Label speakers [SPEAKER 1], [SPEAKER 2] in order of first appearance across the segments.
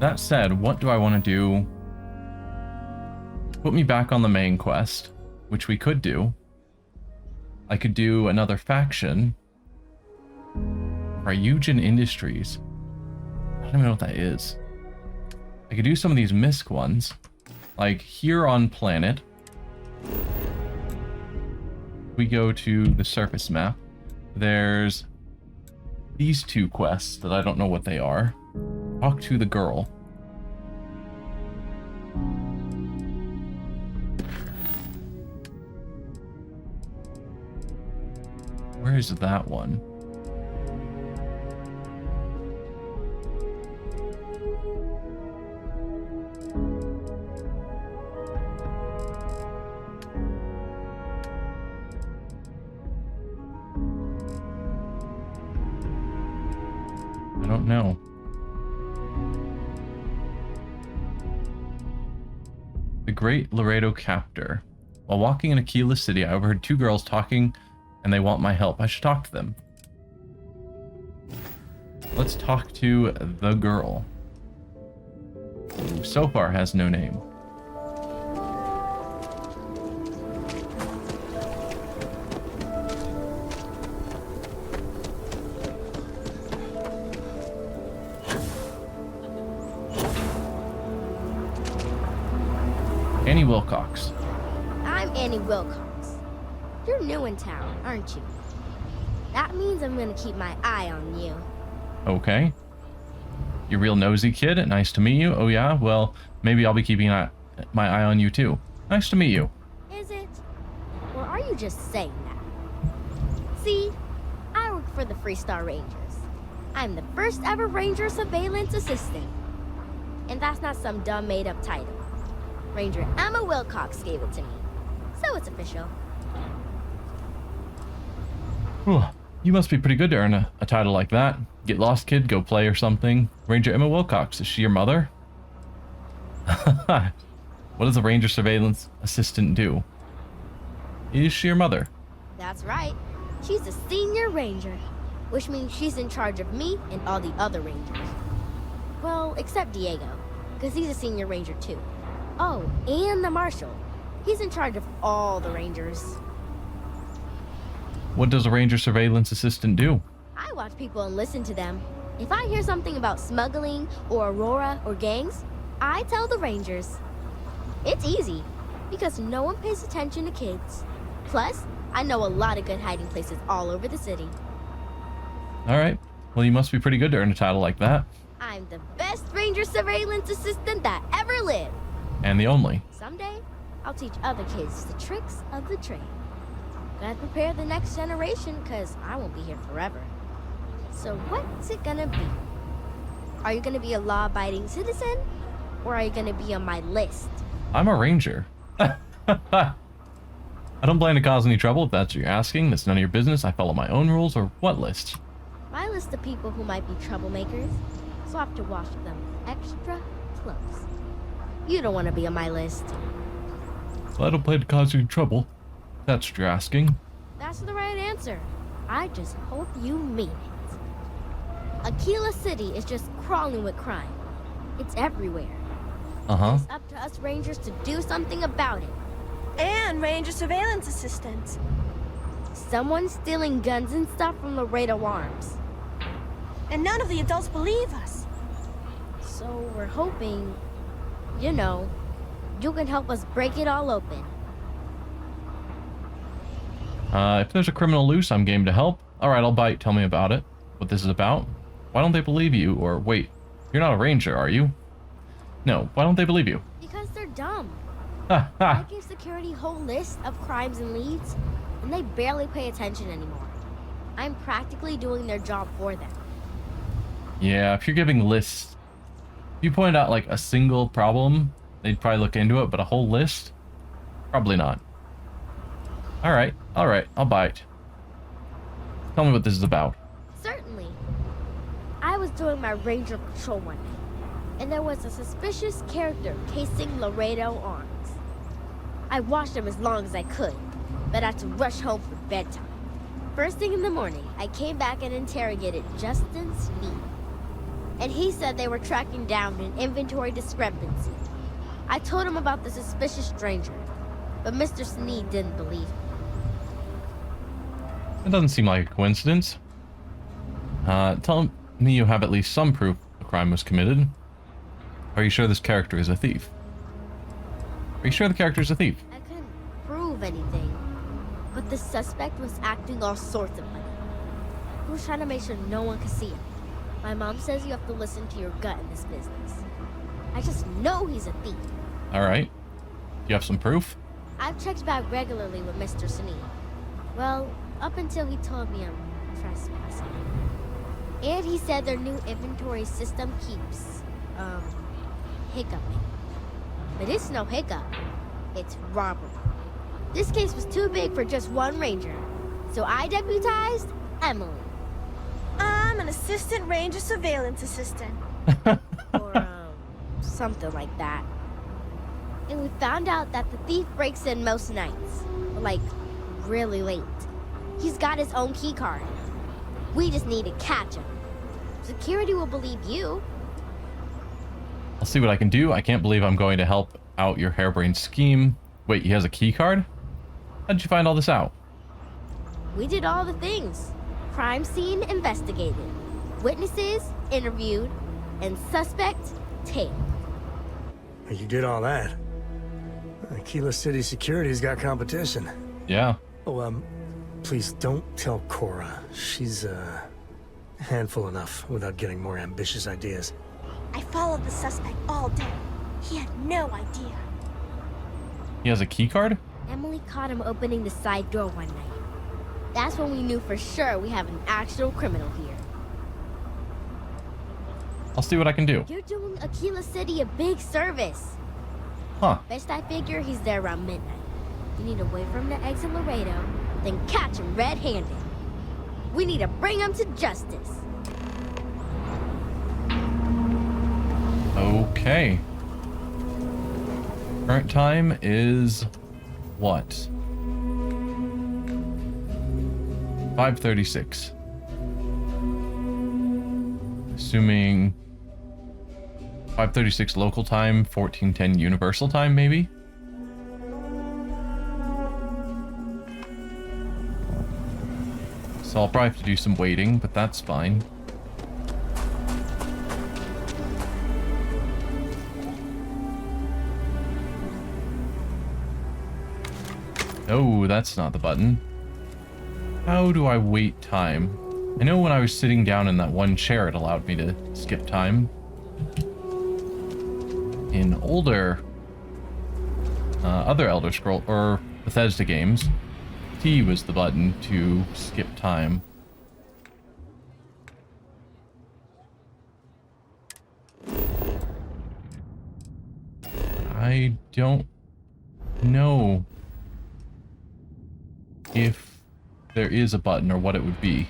[SPEAKER 1] That said, what do I want to do? Put me back on the main quest, which we could do. I could do another faction. Ryujin Industries. I don't even know what that is. I could do some of these MISC ones. Like here on planet. We go to the surface map. There's these two quests that I don't know what they are. Talk to the girl. Where is that one? I don't know. The Great Laredo Captor. While walking in a keyless city, I overheard two girls talking and they want my help. I should talk to them. Let's talk to the girl, who so far has no name. Annie Wilcox.
[SPEAKER 2] I'm Annie Wilcox. You're new in town, aren't you? That means I'm gonna keep my eye on you.
[SPEAKER 1] Okay. You real nosy kid. Nice to meet you. Oh yeah? Well, maybe I'll be keeping my eye on you too. Nice to meet you.
[SPEAKER 2] Is it? Or are you just saying that? See, I work for the Freestar Rangers. I'm the first ever Ranger Surveillance Assistant. And that's not some dumb made-up title. Ranger Emma Wilcox gave it to me. So it's official.
[SPEAKER 1] Whew. You must be pretty good to earn a title like that. Get lost, kid, go play or something. Ranger Emma Wilcox, is she your mother? What does a Ranger Surveillance Assistant do? Is she your mother?
[SPEAKER 2] That's right. She's a senior ranger, which means she's in charge of me and all the other rangers. Well, except Diego, because he's a senior ranger too. Oh, and the marshal. He's in charge of all the rangers.
[SPEAKER 1] What does a Ranger Surveillance Assistant do?
[SPEAKER 2] I watch people and listen to them. If I hear something about smuggling or Aurora or gangs, I tell the rangers. It's easy, because no one pays attention to kids. Plus, I know a lot of good hiding places all over the city.
[SPEAKER 1] Alright, well you must be pretty good to earn a title like that.
[SPEAKER 2] I'm the best Ranger Surveillance Assistant that ever lived.
[SPEAKER 1] And the only.
[SPEAKER 2] Someday, I'll teach other kids the tricks of the trade. Gotta prepare the next generation, because I won't be here forever. So what's it gonna be? Are you gonna be a law-abiding citizen? Or are you gonna be on my list?
[SPEAKER 1] I'm a ranger. I don't plan to cause any trouble if that's what you're asking. That's none of your business. I follow my own rules. Or what list?
[SPEAKER 2] My list of people who might be troublemakers, so I have to watch them extra close. You don't want to be on my list.
[SPEAKER 1] Well, I don't plan to cause you trouble. That's what you're asking.
[SPEAKER 2] That's the right answer. I just hope you mean it. Aquila City is just crawling with crime. It's everywhere.
[SPEAKER 1] Uh-huh.
[SPEAKER 2] It's up to us Rangers to do something about it.
[SPEAKER 3] And Ranger Surveillance Assistants.
[SPEAKER 2] Someone's stealing guns and stuff from Laredo Arms.
[SPEAKER 3] And none of the adults believe us.
[SPEAKER 2] So we're hoping, you know, you can help us break it all open.
[SPEAKER 1] If there's a criminal loose, I'm game to help. Alright, I'll bite. Tell me about it. What this is about. Why don't they believe you? Or wait, you're not a ranger, are you? No, why don't they believe you?
[SPEAKER 2] Because they're dumb.
[SPEAKER 1] Ha
[SPEAKER 2] I
[SPEAKER 1] ha!
[SPEAKER 2] give security whole lists of crimes and leads, and they barely pay attention anymore. I'm practically doing their job for them.
[SPEAKER 1] Yeah, if you're giving lists, if you point out like a single problem, they'd probably look into it, but a whole list? Probably not. Alright, I'll bite. Tell me what this is about.
[SPEAKER 2] Certainly. I was doing my ranger patrol one night, and there was a suspicious character casing Laredo Arms. I watched him as long as I could, but I had to rush home for bedtime. First thing in the morning, I came back and interrogated Justin Speed. and he said they were tracking down an inventory discrepancy. I told him about the suspicious stranger, but Mr. Sneed didn't believe me.
[SPEAKER 1] It doesn't seem like a coincidence. Tell me you have at least some proof a crime was committed. Are you sure this character is a thief? Are you sure the character is a thief?
[SPEAKER 2] I couldn't prove anything, but the suspect was acting all sorts of funny. He was trying to make sure no one could see him. My mom says you have to listen to your gut in this business. I just know he's a thief.
[SPEAKER 1] Alright. Do you have some proof?
[SPEAKER 2] I've checked back regularly with Mr. Sneed. Well, up until he told me I'm trespassing. And he said their new inventory system keeps, hiccuping. But it's no hiccup. It's robbery. This case was too big for just one ranger, so I deputized Emily.
[SPEAKER 3] I'm an assistant ranger surveillance assistant.
[SPEAKER 2] Or, something like that. And we found out that the thief breaks in most nights. Like, really late. He's got his own key card. We just need to catch him. Security will believe you.
[SPEAKER 1] I'll see what I can do. I can't believe I'm going to help out your harebrained scheme. Wait, he has a key card? How did you find all this out?
[SPEAKER 2] We did all the things. Crime scene investigated. Witnesses interviewed. And suspect tailed.
[SPEAKER 4] You did all that. Aquila City Security's got competition.
[SPEAKER 1] Yeah.
[SPEAKER 4] Oh, please don't tell Cora. She's, handful enough without getting more ambitious ideas.
[SPEAKER 3] I followed the suspect all day. He had no idea.
[SPEAKER 1] He has a key card?
[SPEAKER 2] Emily caught him opening the side door one night. That's when we knew for sure we have an actual criminal here.
[SPEAKER 1] I'll see what I can do.
[SPEAKER 2] You're doing Aquila City a big service.
[SPEAKER 1] Huh.
[SPEAKER 2] Best I figure he's there around midnight. You need to wait for him to exit Laredo, then catch him red-handed. We need to bring him to justice.
[SPEAKER 1] Okay. Current time is what? 5:36. Assuming 5:36 local time, 14:10 universal time, maybe? So I'll probably have to do some waiting, but that's fine. No, that's not the button. How do I wait time? I know when I was sitting down in that one chair, it allowed me to skip time. In older, other Elder Scroll or Bethesda games, T was the button to skip time. I don't know if there is a button or what it would be.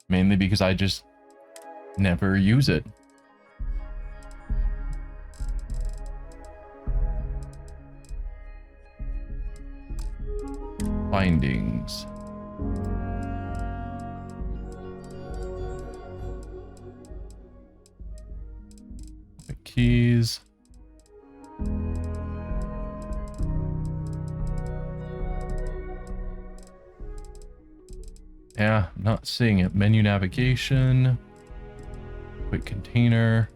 [SPEAKER 1] Mainly because I just never use it. Findings. The keys. Yeah, not seeing it. Menu navigation. Quick container.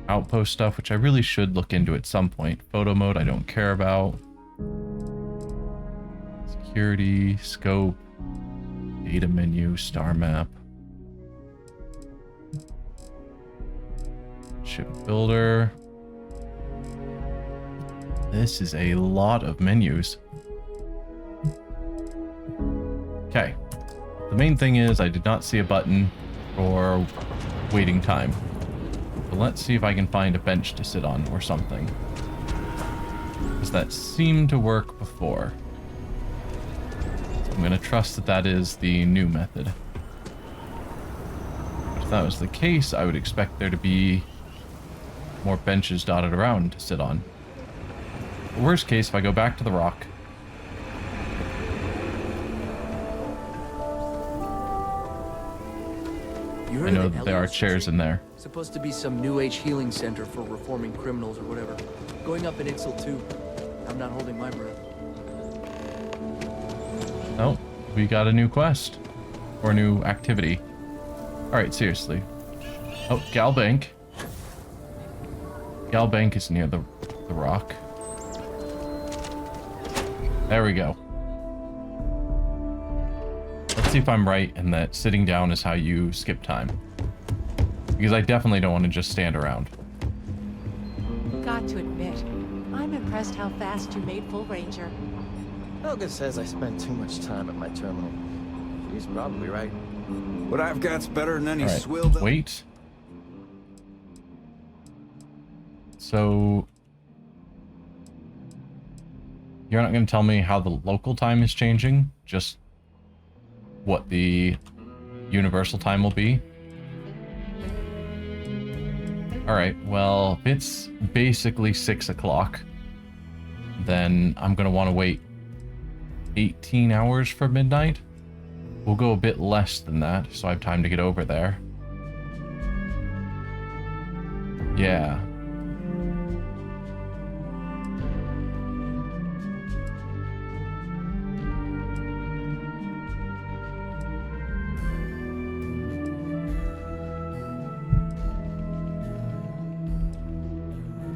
[SPEAKER 1] Outpost stuff, which I really should look into at some point. Photo mode, I don't care about. Security, scope, data menu, star map. Ship builder. This is a lot of menus. Okay. The main thing is I did not see a button for waiting time. But let's see if I can find a bench to sit on or something. Because that seemed to work before. I'm going to trust that that is the new method. If that was the case, I would expect there to be more benches dotted around to sit on. The worst case, if I go back to the rock,
[SPEAKER 5] You heard
[SPEAKER 1] I know
[SPEAKER 5] of the
[SPEAKER 1] that there are
[SPEAKER 5] Elliot
[SPEAKER 1] chairs in there.
[SPEAKER 5] Supposed to be some new age healing center for reforming criminals or whatever. Going up in Ixel too. I'm not holding my breath.
[SPEAKER 1] Oh, we got a new quest. Or a new activity. Alright, seriously. Oh, Gal Bank. Gal Bank is near the rock. There we go. Let's see if I'm right in that sitting down is how you skip time. Because I definitely don't want to just stand around.
[SPEAKER 6] Got to admit, I'm impressed how fast you made full ranger.
[SPEAKER 7] Helga says I spend too much time at my terminal. She's probably right.
[SPEAKER 8] What I've got's better than any
[SPEAKER 1] Alright,
[SPEAKER 8] swill that...
[SPEAKER 1] wait. So... You're not going to tell me how the local time is changing? Just what the universal time will be? Alright, well, if it's basically 6 o'clock, then I'm going to want to wait 18 hours for midnight. We'll go a bit less than that, so I have time to get over there. Yeah.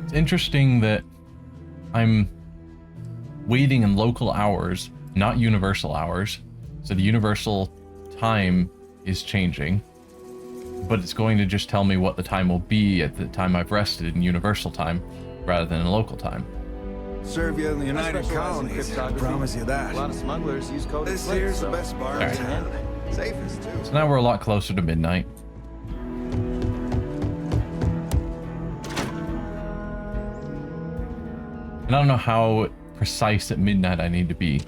[SPEAKER 1] It's interesting that I'm waiting in local hours, not universal hours. So the universal time is changing, but it's going to just tell me what the time will be at the time I've rested in universal time rather than in local time.
[SPEAKER 8] Serve you in the United
[SPEAKER 7] specialize in
[SPEAKER 8] Colonies, I
[SPEAKER 7] cryptography.
[SPEAKER 8] promise you
[SPEAKER 7] A
[SPEAKER 8] that.
[SPEAKER 7] lot of smugglers use coded
[SPEAKER 8] This
[SPEAKER 7] plates,
[SPEAKER 8] here's the
[SPEAKER 7] so-
[SPEAKER 8] best bar in
[SPEAKER 1] Alright.
[SPEAKER 8] town. Safest, too.
[SPEAKER 1] So now we're a lot closer to midnight. And I don't know how precise at midnight I need to be.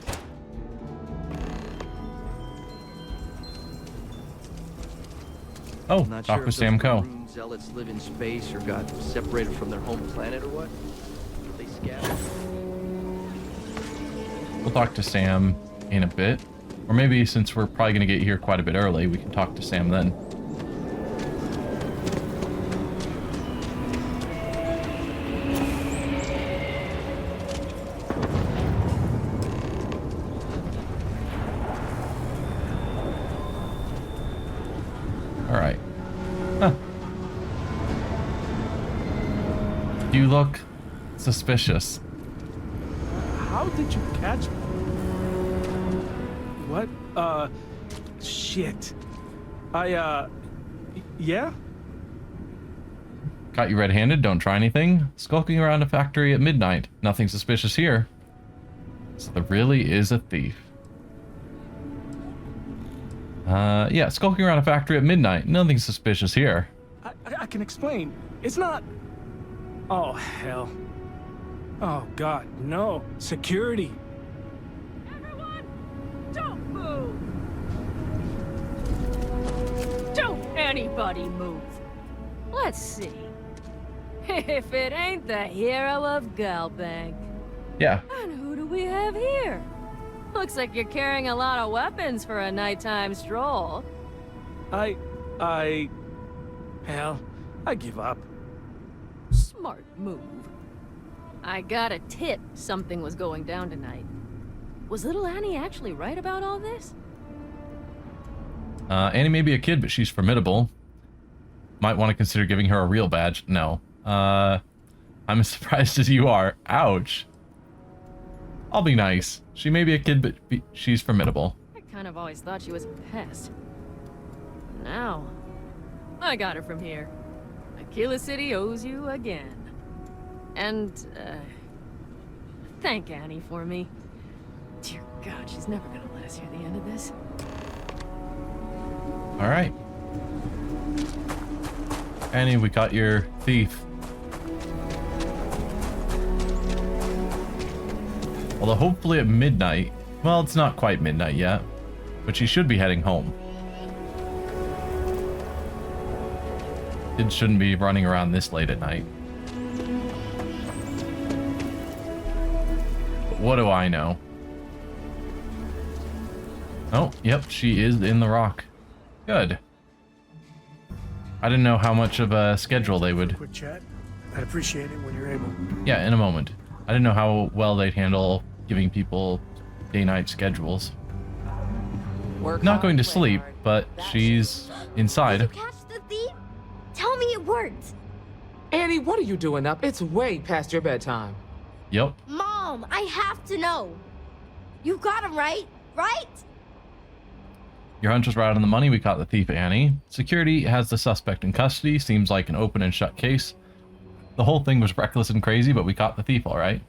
[SPEAKER 1] Oh,
[SPEAKER 5] Not
[SPEAKER 1] talk
[SPEAKER 5] sure
[SPEAKER 1] with
[SPEAKER 5] if
[SPEAKER 1] Sam
[SPEAKER 5] those
[SPEAKER 1] Coe.
[SPEAKER 5] maroon zealots live in space or got separated from their home planet or what. They scattered.
[SPEAKER 1] We'll talk to Sam in a bit. Or maybe since we're probably going to get here quite a bit early, we can talk to Sam then. Alright. Huh. You look suspicious.
[SPEAKER 9] How did you catch me? What? Shit. Yeah?
[SPEAKER 1] Caught you red-handed, don't try anything. Skulking around a factory at midnight. Nothing suspicious here. So there really is a thief. Yeah, skulking around a factory at midnight. Nothing suspicious here.
[SPEAKER 9] I can explain. It's not... Oh, hell. Oh, God, no. Security.
[SPEAKER 10] Everyone, don't move! Don't anybody move! Let's see. If it ain't the hero of Galbank.
[SPEAKER 1] Yeah.
[SPEAKER 10] And who do we have here? Looks like you're carrying a lot of weapons for a nighttime stroll.
[SPEAKER 9] Hell, I give up.
[SPEAKER 10] Smart move. I got a tip something was going down tonight. Was little Annie actually right about all this?
[SPEAKER 1] Annie may be a kid, but she's formidable. Might want to consider giving her a real badge. No. I'm as surprised as you are. Ouch. I'll be nice. She may be a kid, but she's formidable.
[SPEAKER 10] I kind of always thought she was a pest. Now, I got her from here. Aquila City owes you again. And, thank Annie for me. Dear God, she's never gonna let us hear the end of this.
[SPEAKER 1] Alright. Annie, we caught your thief. Although hopefully at midnight, well, it's not quite midnight yet, but she should be heading home. Kids shouldn't be running around this late at night. But what do I know? Oh, yep, she is in the rock. Good. I didn't know how much of a schedule they would...
[SPEAKER 4] Quick chat. I'd appreciate it when you're able.
[SPEAKER 1] Yeah, in a moment. I didn't know how well they'd handle giving people day-night schedules.
[SPEAKER 6] Work
[SPEAKER 1] Not
[SPEAKER 6] hard,
[SPEAKER 1] going to
[SPEAKER 6] play
[SPEAKER 1] sleep,
[SPEAKER 6] hard.
[SPEAKER 1] but she's inside.
[SPEAKER 2] Did you catch the thief? Tell me it worked.
[SPEAKER 11] Annie, what are you doing up? It's way past your bedtime.
[SPEAKER 1] Yep.
[SPEAKER 2] Mom, I have to know. You got him right? Right?
[SPEAKER 1] Your hunch was right on the money. We caught the thief, Annie. Security has the suspect in custody. Seems like an open and shut case. The whole thing was reckless and crazy, but we caught the thief, all right.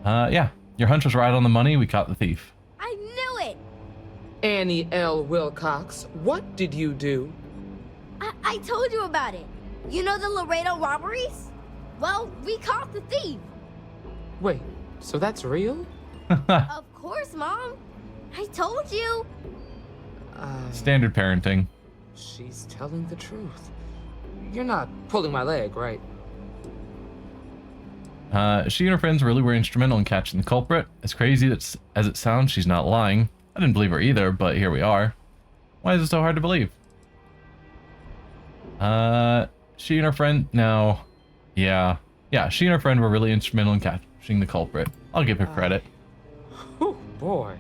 [SPEAKER 1] Yeah. Your hunch was right on the money. We caught the thief.
[SPEAKER 2] I knew it.
[SPEAKER 11] Annie L. Wilcox, what did you do?
[SPEAKER 2] I told you about it. You know the Laredo robberies? Well, we caught the thief.
[SPEAKER 11] Wait, so that's real?
[SPEAKER 2] Of course, Mom. I told you.
[SPEAKER 1] Standard parenting.
[SPEAKER 11] She's telling the truth. You're not pulling my leg, right?
[SPEAKER 1] She and her friends really were instrumental in catching the culprit. As crazy as it sounds, she's not lying. I didn't believe her either, but here we are. Why is it so hard to believe? She and her friend... No. Yeah, she and her friend were really instrumental in catching the culprit. I'll give her credit.
[SPEAKER 11] Oh, boy.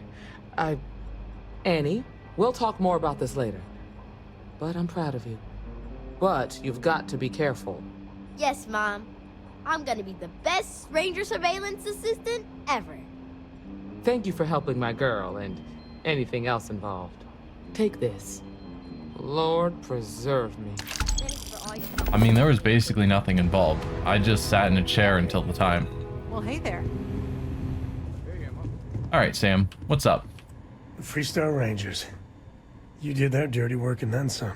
[SPEAKER 11] Annie, we'll talk more about this later. But I'm proud of you. But you've got to be careful.
[SPEAKER 2] Yes, Mom. I'm gonna be the best ranger surveillance assistant ever.
[SPEAKER 11] Thank you for helping my girl and anything else involved. Take this. Lord preserve me.
[SPEAKER 2] Thanks for all your help.
[SPEAKER 1] I mean, there was basically nothing involved. I just sat in a chair until the time.
[SPEAKER 6] Well, hey there.
[SPEAKER 1] Alright, Sam. What's up?
[SPEAKER 4] Freestar Rangers. You did their dirty work and then some.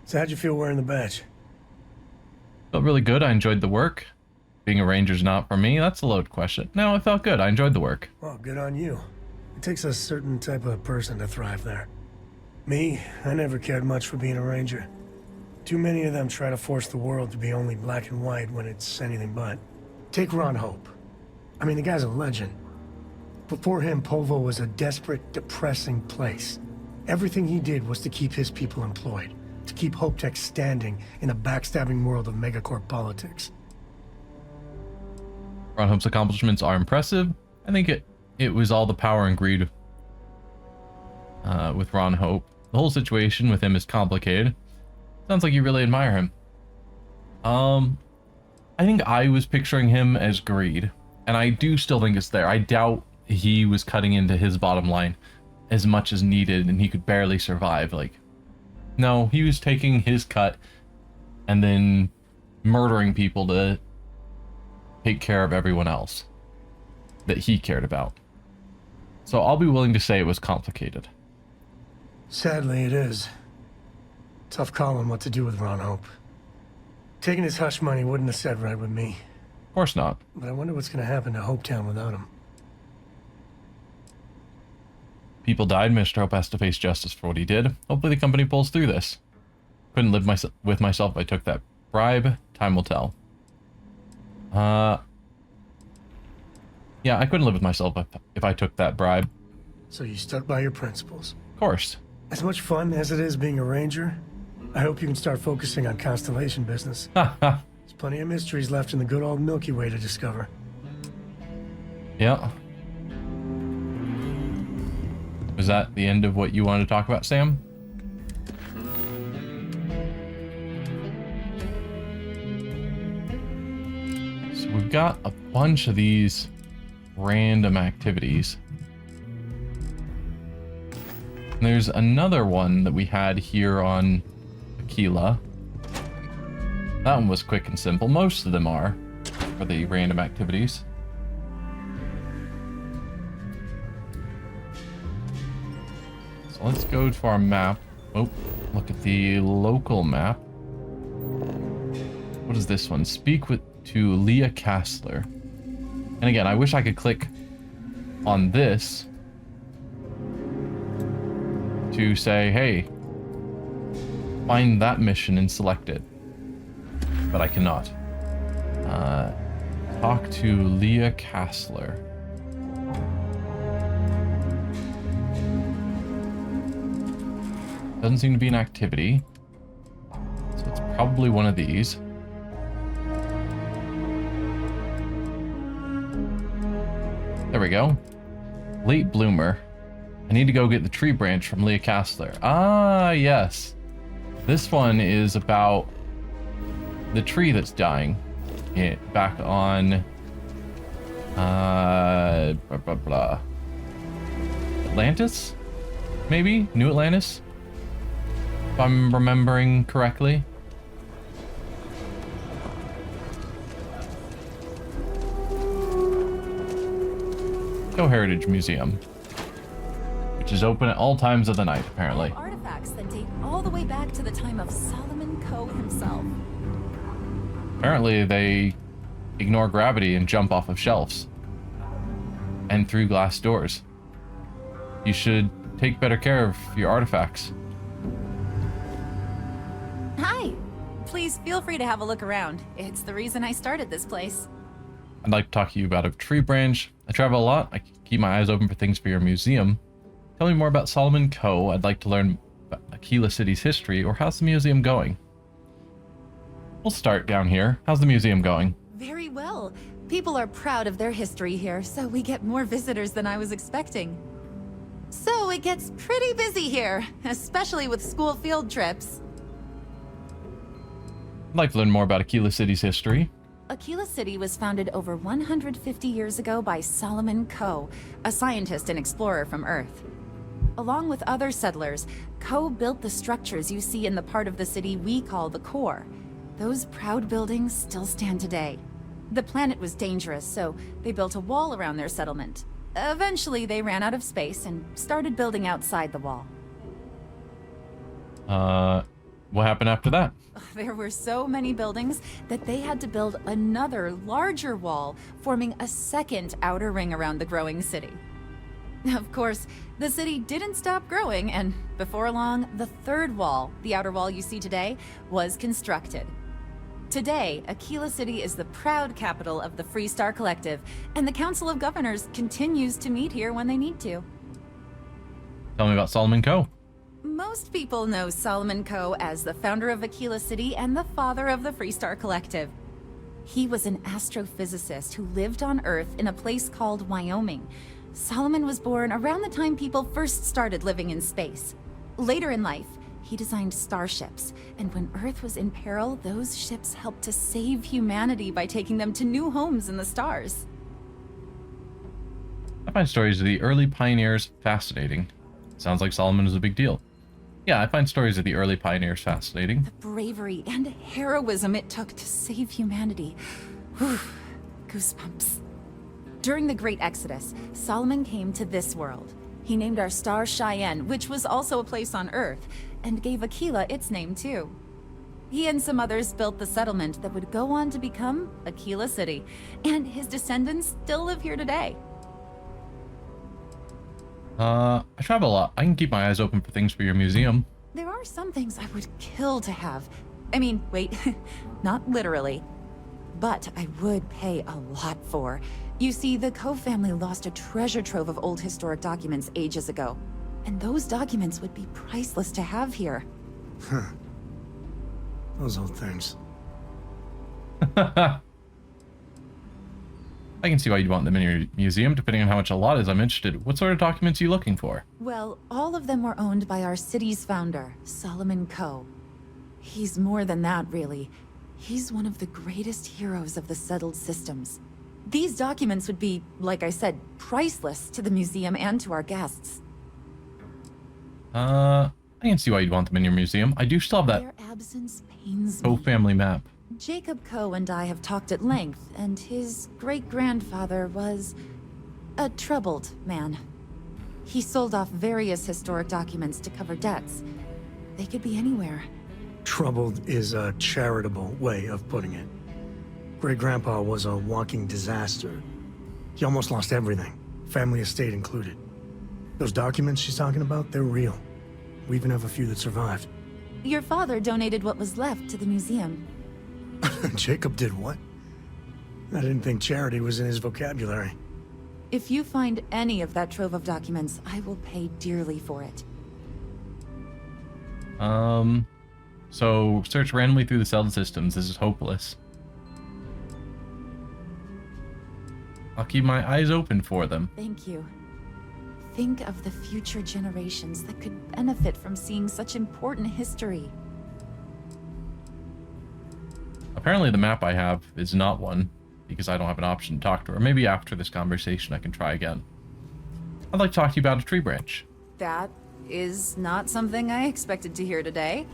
[SPEAKER 4] So how'd you feel wearing the badge?
[SPEAKER 1] Felt really good. I enjoyed the work. Being a ranger's not for me. That's a loaded question. No, it felt good. I enjoyed the work.
[SPEAKER 4] Well, good on you. It takes a certain type of person to thrive there. Me, I never cared much for being a ranger. Too many of them try to force the world to be only black and white when it's anything but. Take Ron Hope. I mean, the guy's a legend. Before him, Polvo was a desperate, depressing place. Everything he did was to keep his people employed, to keep Hope Tech standing in a backstabbing world of megacorp politics.
[SPEAKER 1] Ron Hope's accomplishments are impressive. I think it was all the power and greed with Ron Hope. The whole situation with him is complicated. Sounds like you really admire him. I think I was picturing him as greed, and I do still think it's there. I doubt he was cutting into his bottom line as much as needed, and he could barely survive. Like, no, he was taking his cut and then murdering people to take care of everyone else that he cared about. So I'll be willing to say it was complicated.
[SPEAKER 4] Sadly, it is. Tough calling what to do with Ron Hope. Taking his hush money wouldn't have sat right with me.
[SPEAKER 1] Of course not.
[SPEAKER 4] But I wonder what's going to happen to Hopetown without him.
[SPEAKER 1] People died. Mr. Hope has to face justice for what he did. Hopefully the company pulls through this. Couldn't live with myself if I took that bribe. Time will tell. Yeah, I couldn't live with myself if I took that bribe.
[SPEAKER 4] So you stuck by your principles.
[SPEAKER 1] Of course.
[SPEAKER 4] As much fun as it is being a ranger, I hope you can start focusing on Constellation business.
[SPEAKER 1] Haha.
[SPEAKER 4] There's plenty of mysteries left in the good old Milky Way to discover.
[SPEAKER 1] Yeah. Was that the end of what you wanted to talk about, Sam? So we've got a bunch of these random activities. And there's another one that we had here on Aquila. That one was quick and simple. Most of them are for the random activities. So let's go to our map. Oh, look at the local map. What is this one? Speak to Leah Kassler. And again, I wish I could click on this to say, hey, find that mission and select it. But I cannot. Talk to Leah Kassler. Doesn't seem to be an activity. Probably one of these. There we go. Late bloomer. I need to go get the tree branch from Leah Castler. Ah, yes. This one is about the tree that's dying. Back on... blah, blah, blah. Atlantis? Maybe? New Atlantis? If I'm remembering correctly. Go Heritage Museum, which is open at all times of the night, apparently.
[SPEAKER 12] Artifacts that date all the way back to the time of Solomon Coe himself.
[SPEAKER 1] Apparently, they ignore gravity and jump off of shelves and through glass doors. You should take better care of your artifacts.
[SPEAKER 12] Hi. Please feel free to have a look around. It's the reason I started this place.
[SPEAKER 1] I'd like to talk to you about a tree branch. I travel a lot. I keep my eyes open for things for your museum. Tell me more about Solomon Coe. I'd like to learn about Aquila City's history, or how's the museum going? We'll start down here. How's the museum going?
[SPEAKER 12] Very well. People are proud of their history here, so we get more visitors than I was expecting. So it gets pretty busy here, especially with school field trips.
[SPEAKER 1] I'd like to learn more about Aquila City's history.
[SPEAKER 12] Aquila City was founded over 150 years ago by Solomon Coe, a scientist and explorer from Earth. Along with other settlers, Coe built the structures you see in the part of the city we call the core. Those proud buildings still stand today. The planet was dangerous, so they built a wall around their settlement. Eventually, they ran out of space and started building outside the wall.
[SPEAKER 1] What happened after that?
[SPEAKER 12] There were so many buildings that they had to build another, larger wall, forming a second outer ring around the growing city. Of course, the city didn't stop growing, and before long, the third wall, the outer wall you see today, was constructed. Today, Aquila City is the proud capital of the Freestar Collective, and the Council of Governors continues to meet here when they need to.
[SPEAKER 1] Tell me about Solomon Coe.
[SPEAKER 12] Most people know Solomon Coe as the founder of Aquila City and the father of the Freestar Collective. He was an astrophysicist who lived on Earth in a place called Wyoming. Solomon was born around the time people first started living in space. Later in life, he designed starships, and when Earth was in peril, those ships helped to save humanity by taking them to new homes in the stars.
[SPEAKER 1] I find stories of the early pioneers fascinating. Sounds like Solomon is a big deal. Yeah, I find stories of the early pioneers fascinating.
[SPEAKER 12] The bravery and heroism it took to save humanity. Whew, goosebumps. During the Great Exodus, Solomon came to this world. He named our star Cheyenne, which was also a place on Earth, and gave Aquila its name too. He and some others built the settlement that would go on to become Aquila City, and his descendants still live here today.
[SPEAKER 1] I travel a lot. I can keep my eyes open for things for your museum.
[SPEAKER 12] There are some things I would kill to have. I mean, wait, not literally. But I would pay a lot for. You see, the Coe family lost a treasure trove of old historic documents ages ago. And those documents would be priceless to have here.
[SPEAKER 4] Huh. Those old things.
[SPEAKER 1] I can see why you'd want them in your museum, depending on how much a lot is. I'm interested. What sort of documents are you looking for?
[SPEAKER 12] Well, all of them were owned by our city's founder, Solomon Coe. He's more than that, really. He's one of the greatest heroes of the settled systems. These documents would be, like I said, priceless to the museum and to our guests.
[SPEAKER 1] I can see why you'd want them in your museum. I do still have that
[SPEAKER 12] Their absence pains
[SPEAKER 1] Coe
[SPEAKER 12] me.
[SPEAKER 1] family map.
[SPEAKER 12] Jacob Coe and I have talked at length, and his great-grandfather was a troubled man. He sold off various historic documents to cover debts. They could be anywhere.
[SPEAKER 4] Troubled is a charitable way of putting it. Great-grandpa was a walking disaster. He almost lost everything, family estate included. Those documents she's talking about, they're real. We even have a few that survived.
[SPEAKER 12] Your father donated what was left to the museum.
[SPEAKER 4] Jacob did what? I didn't think charity was in his vocabulary.
[SPEAKER 12] If you find any of that trove of documents, I will pay dearly for it.
[SPEAKER 1] So search randomly through the cell systems. This is hopeless. I'll keep my eyes open for them.
[SPEAKER 12] Thank you. Think of the future generations that could benefit from seeing such important history.
[SPEAKER 1] Apparently the map I have is not one, because I don't have an option to talk to her. Maybe after this conversation I can try again. I'd like to talk to you about a tree branch.
[SPEAKER 12] That is not something I expected to hear today.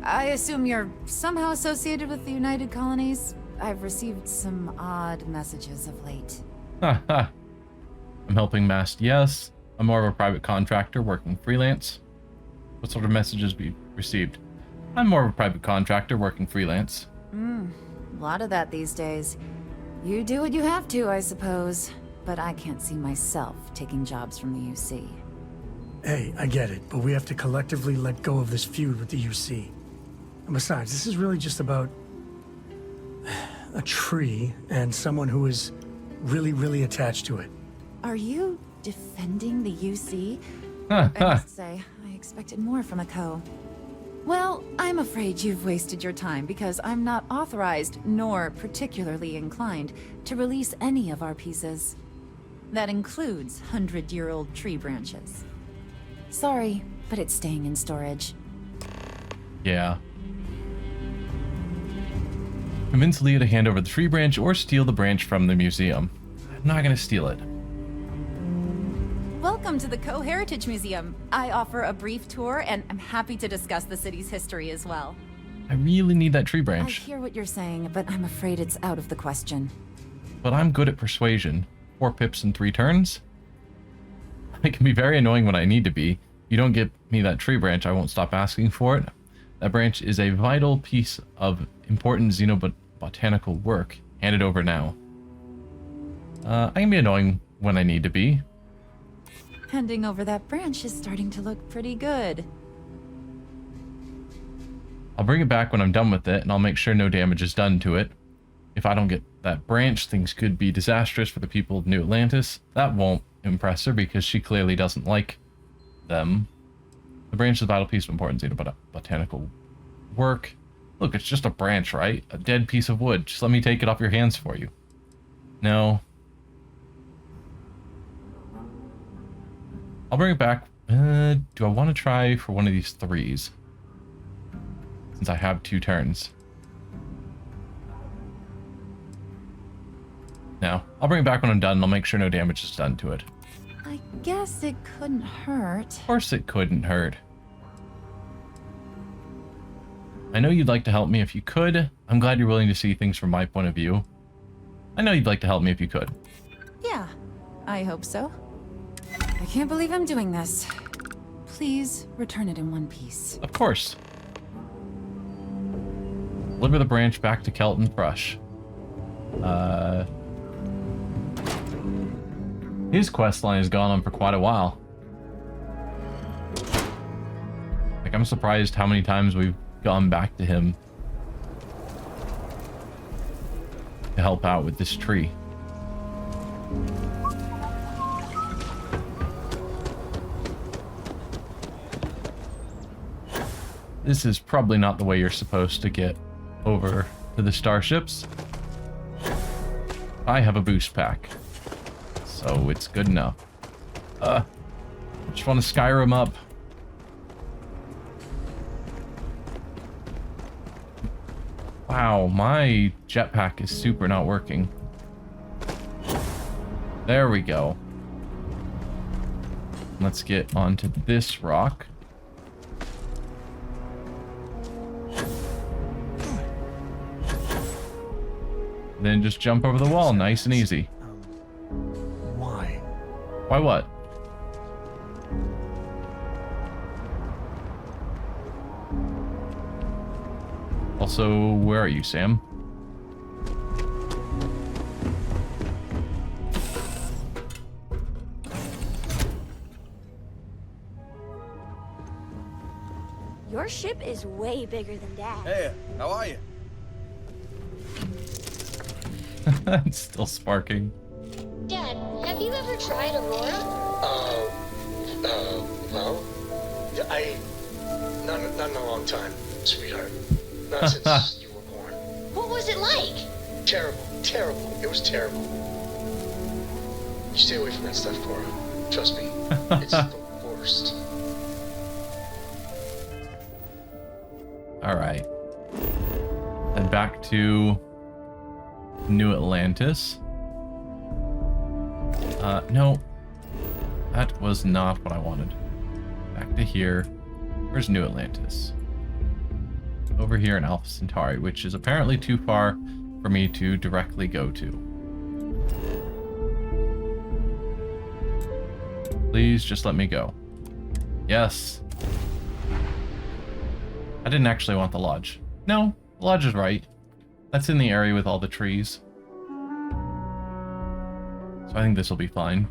[SPEAKER 12] I assume you're somehow associated with the United Colonies? I've received some odd messages of late.
[SPEAKER 1] Haha. I'm helping Mast, yes. I'm more of a private contractor working freelance. What sort of messages be received? I'm more of a private contractor working freelance.
[SPEAKER 12] A lot of that these days. You do what you have to, I suppose. But I can't see myself taking jobs from the UC.
[SPEAKER 4] Hey, I get it, but we have to collectively let go of this feud with the UC. And besides, this is really just about a tree and someone who is really, really attached to it.
[SPEAKER 12] Are you defending the UC? I must say, I expected more from a co. Well, I'm afraid you've wasted your time because I'm not authorized nor particularly inclined to release any of our pieces. That includes 100-year-old tree branches. Sorry, but it's staying in storage.
[SPEAKER 1] Yeah. Convince Leah to hand over the tree branch or steal the branch from the museum. I'm not gonna steal it.
[SPEAKER 12] Welcome to the Co-Heritage Museum. I offer a brief tour, and I'm happy to discuss the city's history as well.
[SPEAKER 1] I really need that tree branch.
[SPEAKER 12] I hear what you're saying, but I'm afraid it's out of the question.
[SPEAKER 1] But I'm good at persuasion. 4 pips in 3 turns? I can be very annoying when I need to be. You don't give me that tree branch, I won't stop asking for it. That branch is a vital piece of important xenobotanical work. Hand it over now. I can be annoying when I need to be.
[SPEAKER 12] Handing over that branch is starting to look pretty good.
[SPEAKER 1] I'll bring it back when I'm done with it, and I'll make sure no damage is done to it. If I don't get that branch, things could be disastrous for the people of New Atlantis. That won't impress her because she clearly doesn't like them. The branch is a vital piece of important xenobotanical work. Look, it's just a branch, right? A dead piece of wood. Just let me take it off your hands for you. No. I'll bring it back. Do I want to try for one of these 3s? Since I have 2 turns. No. I'll bring it back when I'm done, and I'll make sure no damage is done to it.
[SPEAKER 12] I guess it couldn't hurt.
[SPEAKER 1] Of course it couldn't hurt. I know you'd like to help me if you could. I'm glad you're willing to see things from my point of view. I know you'd like to help me if you could.
[SPEAKER 12] Yeah, I hope so. I can't believe I'm doing this. Please return it in one piece.
[SPEAKER 1] Of course. Deliver the branch back to Kelton Thrush. His quest line has gone on for quite a while. Like, I'm surprised how many times we've gone back to him to help out with this tree. This is probably not the way you're supposed to get over to the starships. I have a boost pack, so it's good enough. I just want to Skyrim up. Wow, my jetpack is super not working. There we go. Let's get onto this rock. Then just jump over the wall, nice and easy.
[SPEAKER 4] Why?
[SPEAKER 1] Why what? Also, where are you, Sam?
[SPEAKER 3] Your ship is way bigger than Dad's.
[SPEAKER 8] Hey, how are you?
[SPEAKER 1] It's still sparking.
[SPEAKER 13] Dad, have you ever tried Aurora?
[SPEAKER 14] No. Not in a long time. sweetheart. Not since you were born.
[SPEAKER 13] What was it like?
[SPEAKER 14] Terrible, terrible. It was terrible. You stay away from that stuff, Cora. Trust me, it's the worst.
[SPEAKER 1] All right. Then back to New Atlantis. No. That was not what I wanted. Back to here. Where's New Atlantis? Over here in Alpha Centauri, which is apparently too far for me to directly go to. Please just let me go. Yes. I didn't actually want the lodge. No, the lodge is right. That's in the area with all the trees. So I think this will be fine.